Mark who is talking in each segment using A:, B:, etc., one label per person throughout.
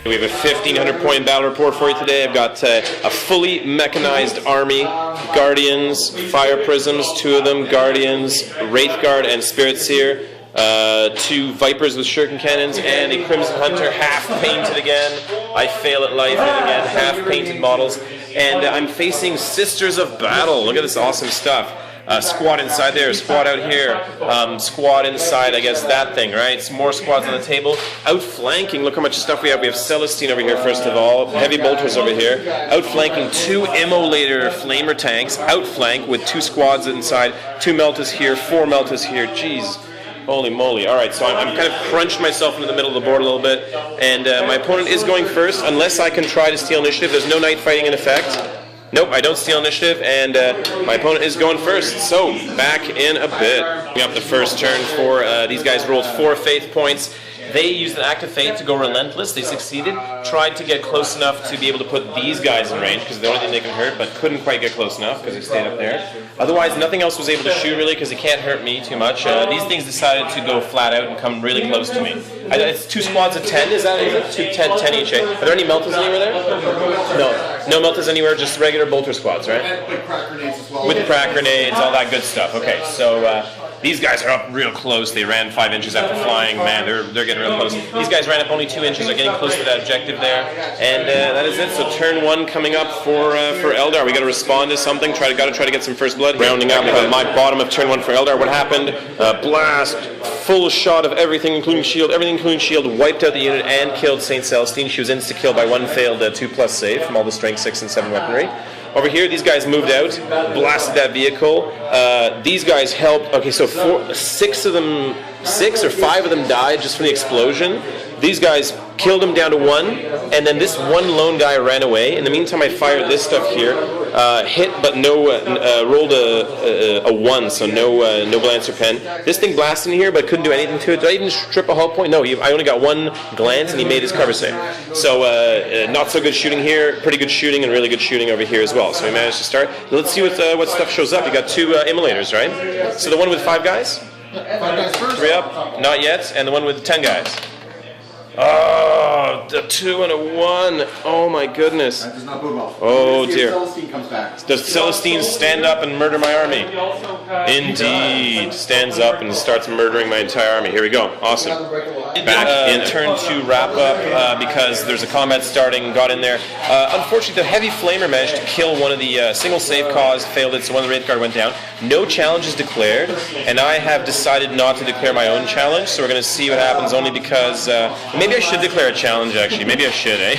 A: We have a 1,500 point battle report for you today. I've got a fully mechanized army, Guardians, Fire Prisms, 2 of them, Guardians, Wraithguard and Spiritseer, 2 Vypers with Shuriken cannons, and a Crimson Hunter, half painted again. I fail at life yet again, half painted models. And I'm facing Sisters of Battle. Look at this awesome stuff. Squad inside there, squad out here, squad inside, I guess, that thing, right? Some more squads on the table. Outflanking, look how much stuff we have. We have Celestine over here, first of all. Heavy bolters over here. Outflanking 2 immolator flamer tanks. Outflank with 2 squads inside. 2 meltas here, 4 meltas here. Jeez. Holy moly. Alright, so I'm kind of crunched myself into the middle of the board a little bit. And my opponent is going first, unless I can try to steal initiative. There's no night fighting in effect. Nope, I don't steal initiative, and my opponent is going first. So, back in a bit. We have the first turn for these guys rolled 4 faith points. They used an act of faith to go relentless. They succeeded. Tried to get close enough to be able to put these guys in range, because the only thing they can hurt, but couldn't quite get close enough because they stayed up there. Otherwise, nothing else was able to shoot, really, because it can't hurt me too much. These things decided to go flat out and come really close to me. It's 2 squads of 10, is that it? 10 each, eh? Are there any meltas anywhere there? No. No meltas anywhere, just regular bolter squads, right?
B: With crack grenades as well.
A: With crack grenades, all that good stuff. Okay, so these guys are up real close. They ran 5 inches after flying. Man, they're getting real close. These guys ran up only 2 inches. They're getting close to that objective there. And that is it. So turn 1 coming up for Eldar. We got to respond to something. Got to try to get some first blood. Rounding up my bottom of turn 1 for Eldar. What happened? Blast. Full shot of everything, including shield. Everything, including shield. Wiped out the unit and killed St. Celestine. She was insta-killed by 1 failed 2+ save from all the strength 6 and 7 weaponry. Over here, these guys moved out, blasted that vehicle. These guys helped. Okay, so 6 or 5 of them died just from the explosion. These guys killed him down to 1, and then this one lone guy ran away. In the meantime, I fired this stuff here, hit but no, rolled a 1, so no glance or pen. This thing blasted in here, but couldn't do anything to it. Did I even strip a hull point? No, I only got 1 glance, and he made his cover save. So not so good shooting here, pretty good shooting, and really good shooting over here as well. So we managed to start. Let's see what stuff shows up. You got 2 immolators, right? So the one with 5 guys?
B: 5 guys first.
A: 3 up, not yet, and the one with 10 guys. Oh, the 2 and a 1. Oh my goodness.
B: That does not bode well.
A: Oh dear.
B: Celestine comes back.
A: Does Celestine stand up and murder my army? Indeed. Stands up and starts murdering my entire army. Here we go. Awesome. Back in turn 2 wrap up because there's a combat starting. Got in there. Unfortunately, the heavy flamer managed to kill one of the single save cause, failed it, so one of the Wraithguard went down. No challenge is declared, and I have decided not to declare my own challenge, so we're going to see what happens only because maybe I should declare a challenge, actually. Maybe I should, eh?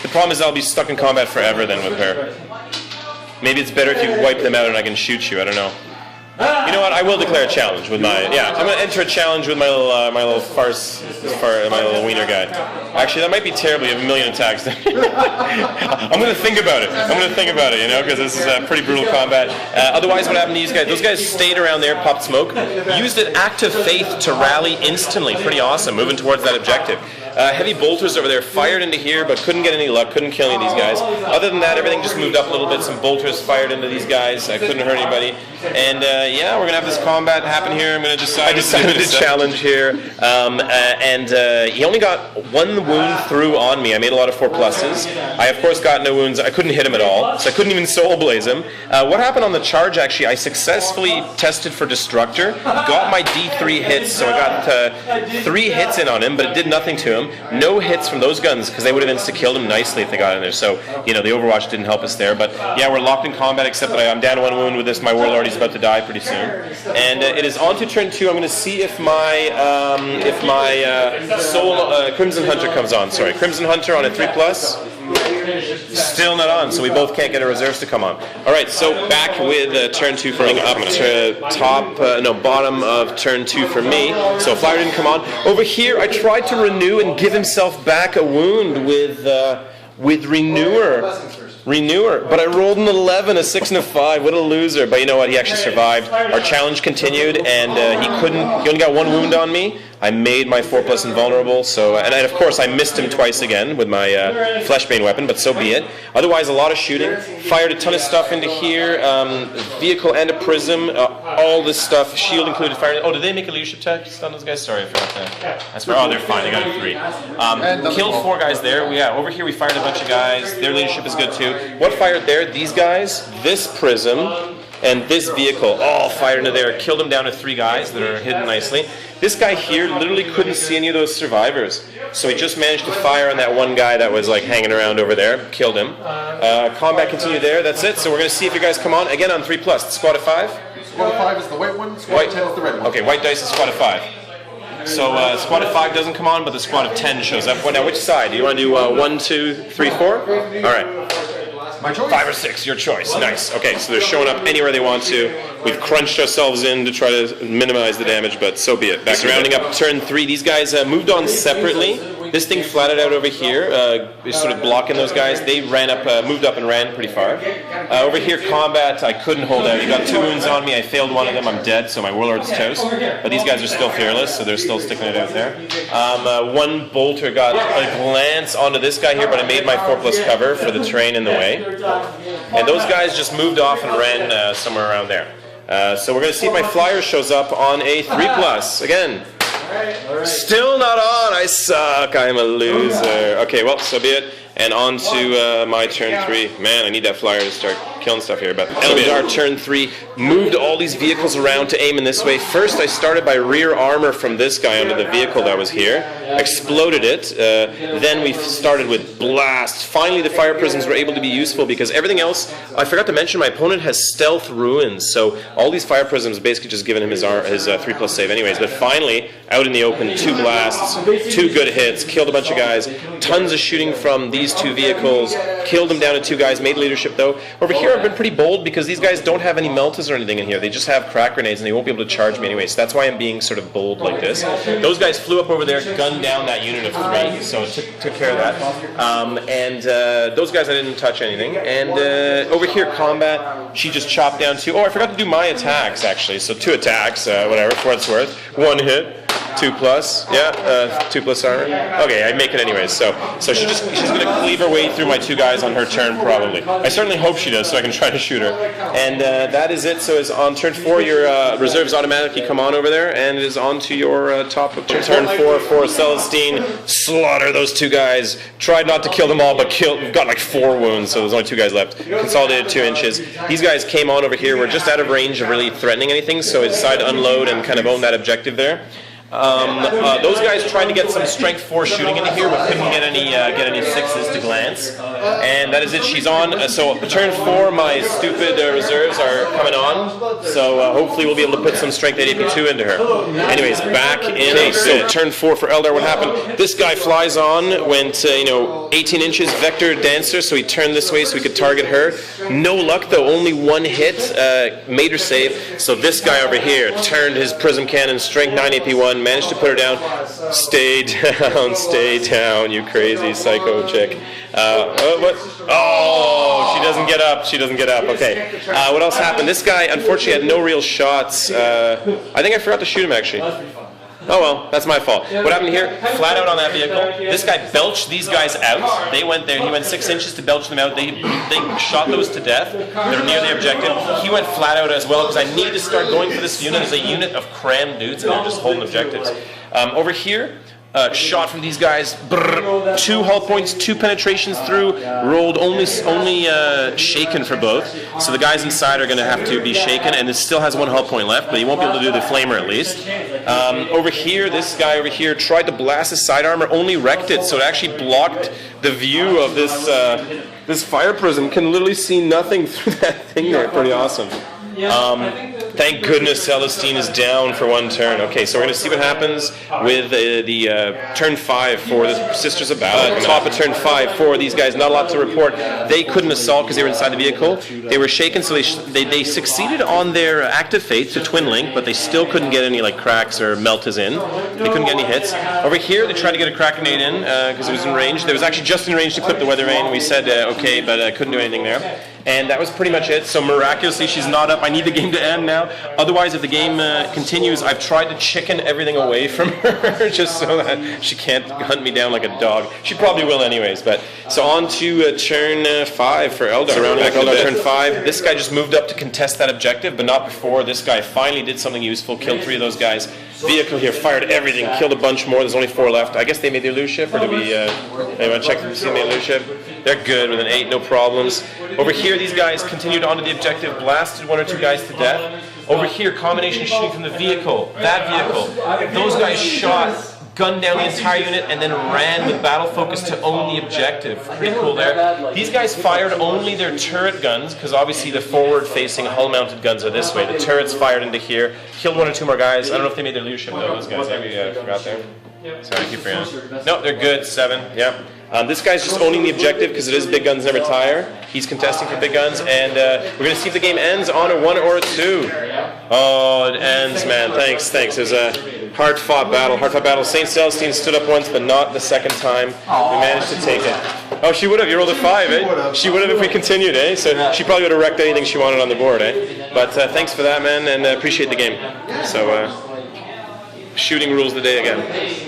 A: The problem is I'll be stuck in combat forever then with her. Maybe it's better if you wipe them out and I can shoot you. I don't know. You know what? I will declare a challenge with my... Yeah, I'm going to enter a challenge with my little farce, my little wiener guy. Actually, that might be terrible. You have 1 million attacks. I'm going to think about it. You know, because this is a pretty brutal combat. Otherwise, what happened to these guys? Those guys stayed around there, popped smoke, used an act of faith to rally instantly. Pretty awesome, moving towards that objective. Heavy bolters over there fired into here, but couldn't get any luck, couldn't kill any of these guys. Other than that, everything just moved up a little bit. Some bolters fired into these guys. I couldn't hurt anybody. And yeah, we're going to have this combat happen here. I decided to challenge here. He only got 1 wound through on me. I made a lot of 4 pluses. I, of course, got no wounds. I couldn't hit him at all, so I couldn't even soul blaze him. What happened on the charge, actually, I successfully tested for Destructor, got my D3 hits, so I got 3 hits in on him, but it did nothing to him. No hits from those guns, because they would have insta-killed him nicely if they got in there. So, you know, the Overwatch didn't help us there. But, yeah, we're locked in combat, except that I'm down to 1 wound with this. My Warlord is about to die pretty soon. And it is on to turn 2. I'm going to see if my Crimson Hunter comes on. Sorry, Crimson Hunter on a 3+. Still not on, so we both can't get our reserves to come on. Alright, so back with turn 2 for me. Up to bottom of turn 2 for me. So Flyer didn't come on. Over here, I tried to renew and give himself back a wound with Renewer, but I rolled an 11, a 6 and a 5. What a loser. But you know what? He actually survived. Our challenge continued, and he only got 1 wound on me. I made my 4+ invulnerable, so and of course I missed him twice again with my Fleshbane weapon, but so be it. Otherwise, a lot of shooting. Fired a ton of stuff into here. Vehicle and a prism. All this stuff, shield included. Fire. Oh, did they make a leadership test on those guys? Sorry, I forgot that. I swear. Oh, they're fine. They got a 3. Killed 4 guys there. Yeah, over here we fired a bunch of guys. Their leadership is good too. What fired there? These guys, this prism, and this vehicle all fired into there. Killed them down to 3 guys that are hidden nicely. This guy here literally couldn't see any of those survivors, so he just managed to fire on that one guy that was like hanging around over there. Killed him. Combat continued there. That's it. So we're going to see if you guys come on again on 3+. Squad of 5.
B: Squad of 5 is the white one. Squad of 10 is the red one.
A: Okay, white dice is squad of 5. So squad of 5 doesn't come on, but the squad of 10 shows up. Well, now, which side? Do you want to do 1, 2, 3, 4? All right.
B: My choice.
A: 5 or 6, your choice. Nice. Okay, so they're showing up anywhere they want to. We've crunched ourselves in to try to minimize the damage, but so be it. Back rounding up turn 3. These guys moved on separately. This thing flatted out over here, sort of blocking those guys. They ran up, moved up and ran pretty far. Over here, combat, I couldn't hold out. You got 2 wounds on me. I failed one of them. I'm dead, so my warlord's toast. But these guys are still fearless, so they're still sticking it out there. One bolter got a glance onto this guy here, but I made my 4+ cover for the terrain in the way. And those guys just moved off and ran somewhere around there. So we're going to see if my flyer shows up on a 3+. Again. Still not on. I suck. I'm a loser. Okay, well, so be it. And on to my turn 3. Man, I need that flyer to start killing stuff here. But Eldar turn 3 moved all these vehicles around to aim in this way. First, I started by rear armor from this guy onto the vehicle that was here. Exploded it. Then we started with blast. Finally, the fire prisms were able to be useful because everything else, I forgot to mention, my opponent has stealth ruins. So all these fire prisms basically just given him his 3+ save anyways. But finally, out in the open, 2 blasts, 2 good hits, killed a bunch of guys, tons of shooting from these 2 vehicles, killed them down to 2 guys, made leadership though. Over here I've been pretty bold because these guys don't have any meltas or anything in here. They just have crack grenades and they won't be able to charge me anyway, so that's why I'm being sort of bold like this. Those guys flew up over there, gunned down that unit of 3, so took care of that. Those guys I didn't touch anything. And over here combat, she just chopped down 2. Oh, I forgot to do my attacks actually, so 2 attacks, whatever, for what it's worth. 1 hit. 2+, yeah, 2+ armor. Okay, I make it anyways. So she's going to cleave her way through my 2 guys on her turn probably. I certainly hope she does, so I can try to shoot her. And that is it. So is on turn 4, your reserves automatically come on over there, and it is on to your top of turn 4 for Celestine. Slaughter those 2 guys. Tried not to kill them all, but got like 4 wounds, so there's only 2 guys left. Consolidated 2 inches. These guys came on over here. We're just out of range of really threatening anything, so I decided to unload and kind of own that objective there. Those guys tried to get some strength 4 shooting into here, but couldn't get any 6s to glance. And that is it. She's on. So turn 4, my stupid reserves are coming on. So hopefully we'll be able to put some strength 8 AP2 into her. Anyways, back in. Okay, so turn 4 for Eldar. What happened? This guy flies on, went 18 inches, vector dancer. So he turned this way so we could target her. No luck though. Only 1 hit. Made her save. So this guy over here turned his prism cannon, strength 9 AP1. Managed to put her down. Stay down, you crazy psycho chick. What? Oh, she doesn't get up. She doesn't get up. Okay. What else happened? This guy, unfortunately, had no real shots. I think I forgot to shoot him, actually. Oh well, that's my fault. What happened here? Flat out on that vehicle. This guy belched these guys out. They went there. He went 6 inches to belch them out. They shot those to death. They're near the objective. He went flat out as well because I need to start going for this unit. There's a unit of crammed dudes and they're just holding objectives. Over here, shot from these guys. 2 hull points, 2 penetrations through. Rolled only shaken for both. So the guys inside are going to have to be shaken, and it still has 1 hull point left, but he won't be able to do the flamer at least. Over here, this guy over here tried to blast his side armor, only wrecked it, so it actually blocked the view of this this fire prism. Can literally see nothing through that thing there. Pretty awesome. Thank goodness Celestine is down for 1 turn. Okay, so we're going to see what happens with the turn 5 for the Sisters of Battle. Top of turn 5 for these guys. Not a lot to report. They couldn't assault because they were inside the vehicle. They were shaken, so they succeeded on their active faith to twin link, but they still couldn't get any like cracks or meltas in. They couldn't get any hits. Over here, they tried to get a crack grenade in because it was in range. There was actually just in range to clip the weather vane. We said okay, but couldn't do anything there. And that was pretty much it. So miraculously, she's not up. I need the game to end now. Otherwise, if the game continues, I've tried to chicken everything away from her just so that she can't hunt me down like a dog. She probably will anyways. But so on to turn 5 for Eldar. So rounding back Eldar turn 5. This guy just moved up to contest that objective, but not before. This guy finally did something useful, killed 3 of those guys. Vehicle here fired everything, killed a bunch more. There's only 4 left. I guess they made their loot ship, or do we want to check to see if they made a loot ship? They're good with an 8, no problems. Over here, these guys continued onto the objective, blasted 1 or 2 guys to death. Over here, combination shooting from the vehicle, that vehicle. Those guys shot, gunned down the entire unit, and then ran with battle focus to own the objective. Pretty cool there. These guys fired only their turret guns, because obviously the forward-facing hull-mounted guns are this way. The turrets fired into here, killed 1 or 2 more guys. I don't know if they made their leadership though, those guys. I forgot there. Sorry, I keep forgetting. No, they're good. 7, yeah. This guy's just owning the objective because it is big guns never tire. He's contesting for big guns, and we're going to see if the game ends on a 1 or a 2. Oh, it ends, man. Thanks. It was a hard-fought battle. St. Celestine stood up once, but not the second time. We managed to take it. Oh, she would have. You rolled a 5, eh? She would have if we continued, eh? So she probably would have wrecked anything she wanted on the board, eh? But thanks for that, man, and appreciate the game. So shooting rules the day again.